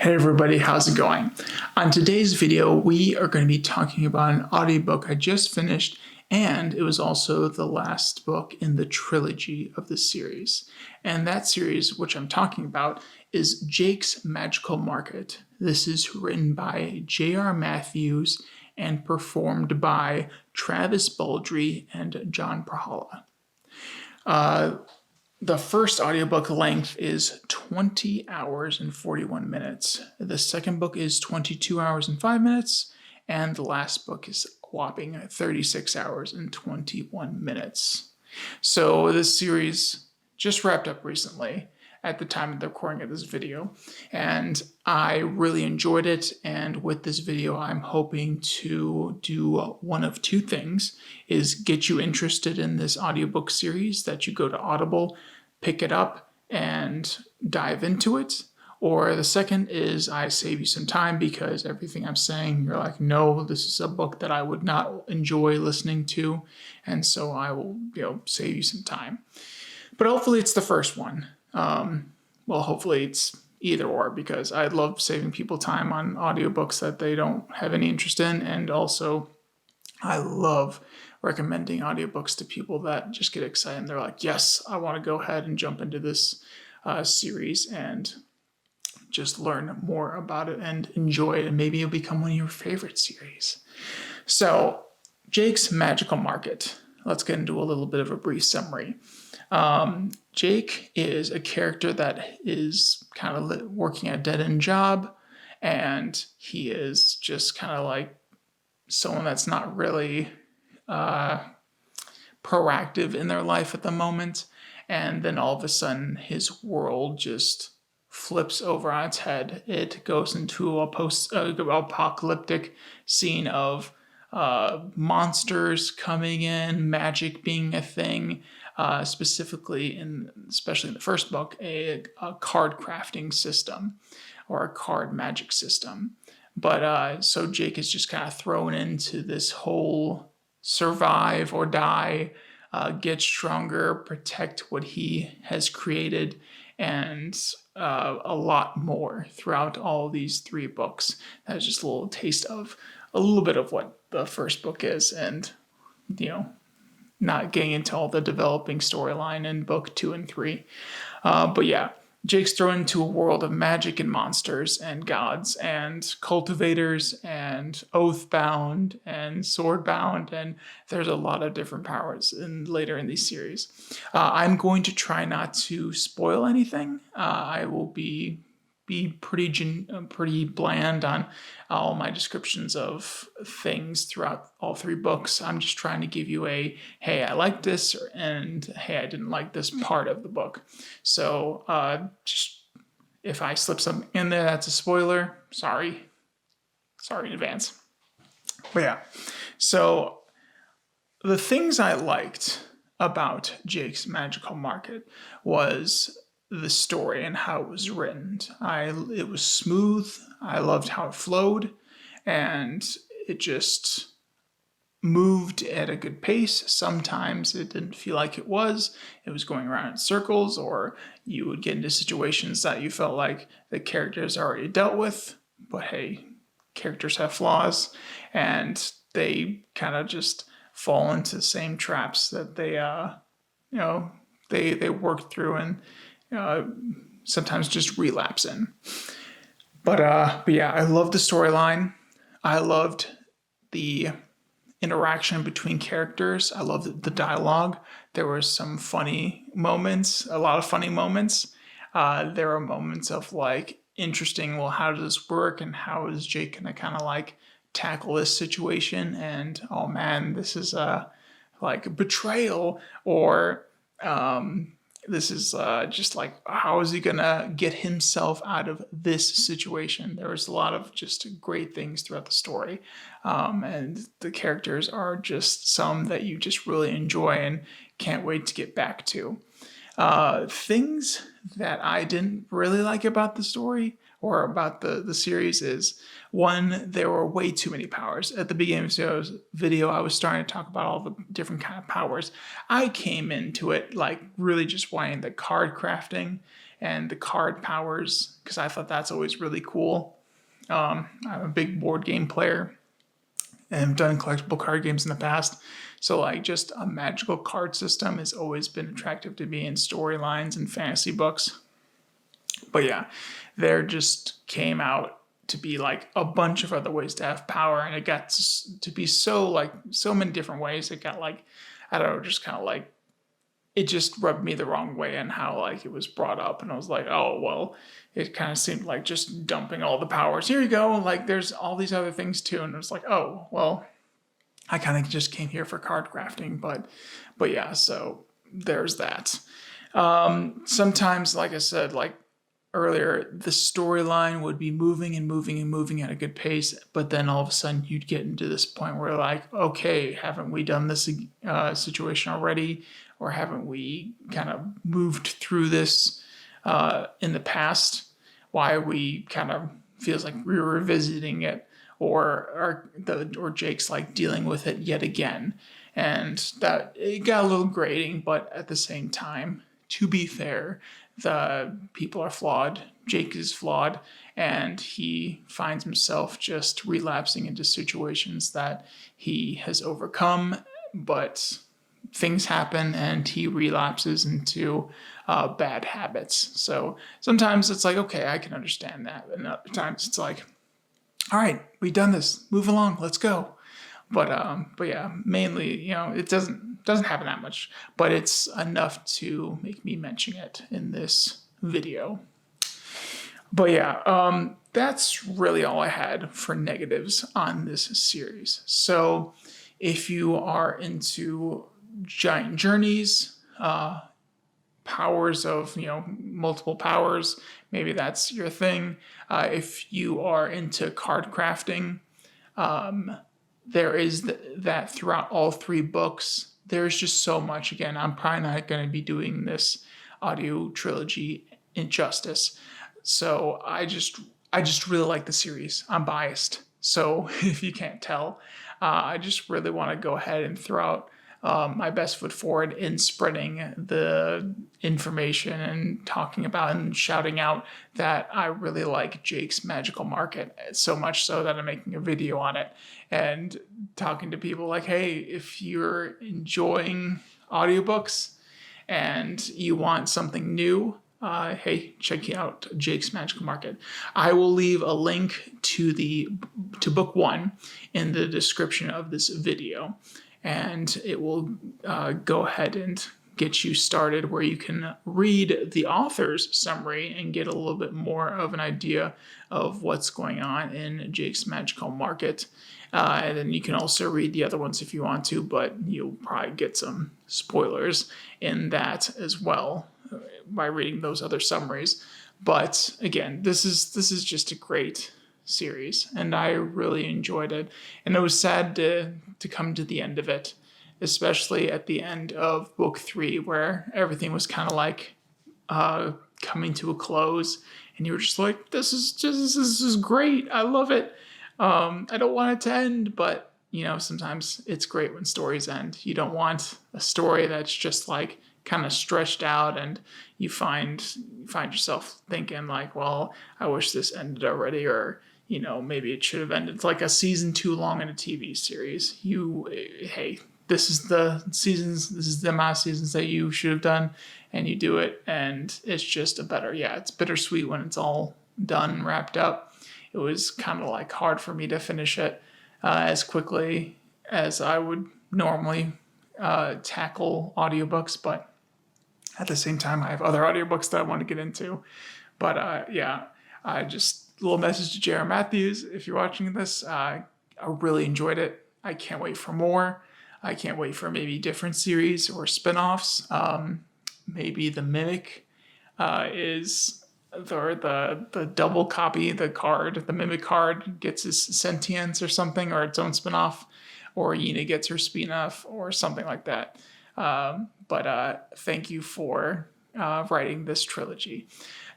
Hey everybody, how's it going? On today's video, we are going to be talking about an audiobook I just finished, and it was also the last book in the trilogy of the series. And that series, which I'm talking about, is Jake's Magical Market. This is written by J.R. Matthews and performed by Travis Baldry and John Prahala. The first audiobook length is 20 hours and 41 minutes. The second book is 22 hours and 5 minutes, and the last book is a whopping 36 hours and 21 minutes. So this series just wrapped up recently at the time of the recording of this video, and I really enjoyed it. And with this video, I'm hoping to do one of two things: is get you interested in this audiobook series, that you go to Audible, pick it up, and dive into it. Or the second is I save you some time, because everything I'm saying, you're like, no, this is a book that I would not enjoy listening to, and so I will, save you some time. But hopefully it's the first one. Well, hopefully it's either or, because I love saving people time on audiobooks that they don't have any interest in, and also I love recommending audiobooks to people that just get excited and they're like, yes, I want to go ahead and jump into this series and just learn more about it and enjoy it, and maybe it'll become one of your favorite series. So, Jake's Magical Market. Let's get into a little bit of a brief summary. Jake is a character that is kind of working a dead-end job, and he is just kind of like someone that's not really proactive in their life at the moment. And then all of a sudden, his world just flips over on its head. It goes into a post-apocalyptic scene of monsters coming in, magic being a thing, especially in the first book, a card crafting system or a card magic system. But so Jake is just kind of thrown into this whole survive or die, get stronger, protect what he has created, and a lot more throughout all these three books. That's just a little taste of a little bit of what the first book is, and not getting into all the developing storyline in book 2 and 3. But yeah, Jake's thrown into a world of magic and monsters and gods and cultivators and oathbound and swordbound, and there's a lot of different powers later in these series. I'm going to try not to spoil anything. I will be pretty bland on all my descriptions of things throughout all three books. I'm just trying to give you a, hey, I like this, and hey, I didn't like this part of the book. So just if I slip something in there that's a spoiler, sorry in advance. But yeah, so the things I liked about Jake's Magical Market was the story and how it was written. It was smooth. I loved how it flowed, and it just moved at a good pace. Sometimes it didn't feel like it was going around in circles, or you would get into situations that you felt like the characters already dealt with. But hey, characters have flaws, and they kind of just fall into the same traps that they work through and sometimes just relapse in. But yeah, I loved the storyline. I loved the interaction between characters. I loved the dialogue. There were some funny moments, a lot of funny moments. There were moments of like interesting, well, how does this work, and how is Jake gonna kind of like tackle this situation? And oh man, this is like a betrayal, or this is just like, how is he gonna get himself out of this situation? There was a lot of just great things throughout the story, and the characters are just some that you just really enjoy and can't wait to get back to. Things that I didn't really like about the story or about the series is, one, there were way too many powers. At the beginning of this video, I was starting to talk about all the different kind of powers. I came into it like really just wanting the card crafting and the card powers, because I thought that's always really cool. I'm a big board game player and I've done collectible card games in the past. So like just a magical card system has always been attractive to me in storylines and fantasy books. But yeah, there just came out to be like a bunch of other ways to have power, and it got to be so many different ways. It got like, I don't know, just kind of like, it just rubbed me the wrong way and how like it was brought up, and I was like, oh well, it kind of seemed like just dumping all the powers. Here you go, like there's all these other things too, and it was like, oh well, I kind of just came here for card crafting, but yeah, so there's that. Sometimes, like I said, like earlier, the storyline would be moving and moving and moving at a good pace, but then all of a sudden you'd get into this point where like, okay, haven't we done this situation already? Or haven't we kind of moved through this in the past? Why are we kind of feels like we're revisiting it, or Jake's like dealing with it yet again, and that it got a little grating. But at the same time, to be fair, the people are flawed. Jake is flawed, and he finds himself just relapsing into situations that he has overcome, but things happen and he relapses into bad habits. So sometimes it's like, okay, I can understand that. And other times it's like, all right, we've done this. Move along. Let's go. But yeah, mainly, it doesn't happen that much, but it's enough to make me mention it in this video. But yeah, that's really all I had for negatives on this series. So if you are into giant journeys, powers of, multiple powers, maybe that's your thing. If you are into card crafting, there is that throughout all three books. There's just so much. Again, I'm probably not going to be doing this audio trilogy injustice. So I just really like the series. I'm biased. So if you can't tell, I just really want to go ahead and throw out my best foot forward in spreading the information and talking about and shouting out that I really like Jake's Magical Market, so much so that I'm making a video on it and talking to people like, hey, if you're enjoying audiobooks and you want something new, hey, check out Jake's Magical Market. I will leave a link to book 1 in the description of this video, and it will go ahead and get you started where you can read the author's summary and get a little bit more of an idea of what's going on in Jake's Magical Market. And then you can also read the other ones if you want to, but you'll probably get some spoilers in that as well by reading those other summaries. But again, this is just a great series, and I really enjoyed it. And it was sad to come to the end of it, especially at the end of book 3, where everything was kind of like coming to a close, and you were just like, this is great. I love it. I don't want it to end, but sometimes it's great when stories end. You don't want a story that's just like kind of stretched out, and you find yourself thinking like, well, I wish this ended already, or maybe it should have ended. It's like a season too long in a TV series. Hey, this is the seasons, this is the amount of seasons that you should have done, and you do it, and it's just it's bittersweet when it's all done and wrapped up. It was kind of like hard for me to finish it as quickly as I would normally tackle audiobooks, but at the same time, I have other audiobooks that I want to get into. But yeah, just a little message to J.R. Matthews. If you're watching this, I really enjoyed it. I can't wait for more. I can't wait for maybe different series or spin-offs. Maybe the Mimic is the double copy, the Mimic card gets his sentience or something, or its own spin-off, or Yina gets her spin-off or something like that. But thank you for writing this trilogy.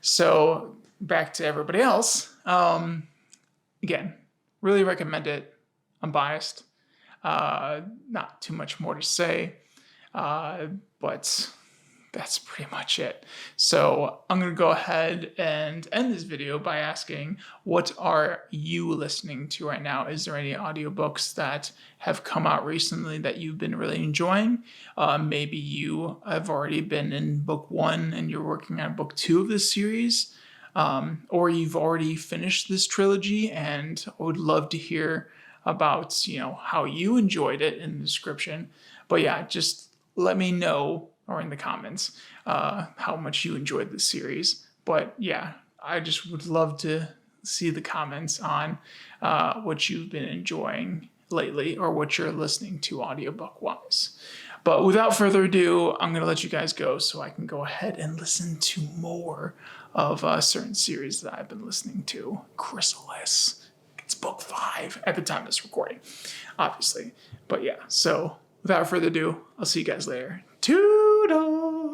So back to everybody else. Again, really recommend it. I'm biased. Not too much more to say, but that's pretty much it. So I'm going to go ahead and end this video by asking, what are you listening to right now? Is there any audiobooks that have come out recently that you've been really enjoying? Maybe you have already been in book 1 and you're working on book 2 of this series. Or you've already finished this trilogy, and I would love to hear about, how you enjoyed it in the description. But yeah, just let me know, or in the comments, how much you enjoyed the series. But yeah, I just would love to see the comments on what you've been enjoying lately, or what you're listening to audiobook wise. But without further ado, I'm going to let you guys go so I can go ahead and listen to more of a certain series that I've been listening to. Chrysalis. It's book 5 at the time of this recording, obviously. But yeah, so without further ado, I'll see you guys later. Toodles!